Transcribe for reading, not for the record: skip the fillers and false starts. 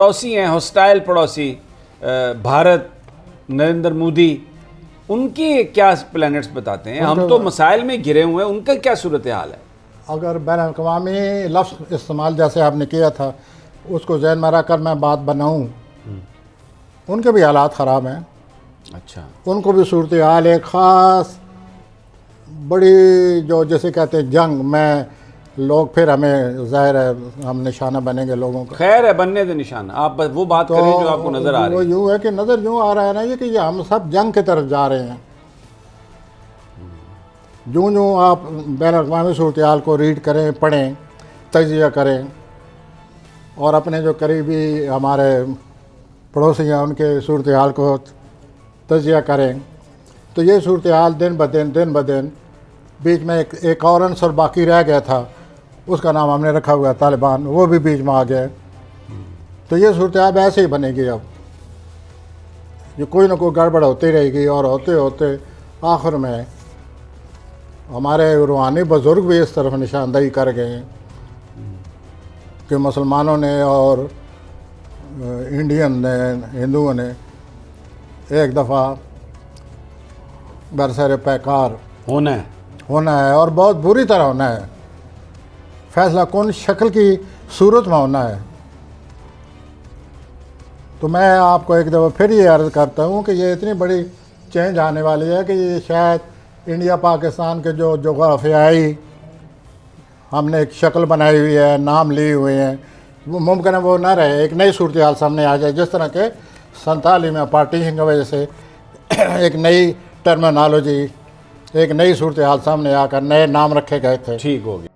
पड़ोसी हैं, हॉस्टाइल पड़ोसी भारत, नरेंद्र मोदी, उनकी क्या प्लैनेट्स बताते हैं? हम तो मसाइल में घिरे हुए हैं, उनका क्या सूरत हाल है? अगर बैन-अल-अक़वामी लफ्ज़ इस्तेमाल जैसे आपने किया था उसको ज़हन में रखकर मैं बात बनाऊँ, उनके भी हालात ख़राब हैं। अच्छा, उनको भी सूरत हाल एक ख़ास बड़ी जो जैसे कहते हैं जंग में लोग, फिर हमें ज़ाहिर है हम निशाना बनेंगे लोगों का। खैर है, बनने दे निशाना। आप बस वो बात करें जो आपको नज़र आ रही है। वो यूँ है कि नज़र यूँ आ रहा है ना ये कि ये हम सब जंग की तरफ जा रहे हैं। यूँ यूँ आप बैन-अल-अक़वामी सूरत हाल को रीड करें, पढ़ें, तजिया करें और अपने जो करीबी हमारे पड़ोसी हैं उनके सूरत हाल को तजिया करें, तो ये सूरत हाल दिन ब दिन बीच में एक और अंसर बाकी रह गया था, उसका नाम हमने रखा हुआ है तालिबान, वो भी बीच में आ गया। तो ये सूरत हाल ऐसे ही बनेगी। अब ये कोई ना कोई गड़बड़ होती रहेगी और होते होते आखिर में हमारे रूहानी बुज़ुर्ग भी इस तरफ निशानदही कर गए हैं कि मुसलमानों ने और इंडियन ने, हिंदुओं ने एक दफ़ा बरसर पैकार होना है और बहुत बुरी तरह होना है। फैसला कौन शक्ल की सूरत में होना है। तो मैं आपको एक दफ़ा फिर ये अर्ज़ करता हूँ कि ये इतनी बड़ी चेंज आने वाली है कि ये शायद इंडिया पाकिस्तान के जो जोग्राफियाई हमने एक शक्ल बनाई हुई है, नाम लिए हुए हैं, वो मुमकिन है वो ना रहे, एक नई सूरत हाल सामने आ जाए। जिस तरह के 47 में पार्टीशन की वजह से एक नई टर्मिनोलॉजी, एक नई सूरत हाल सामने आकर नए नाम रखे गए थे। ठीक हो गया।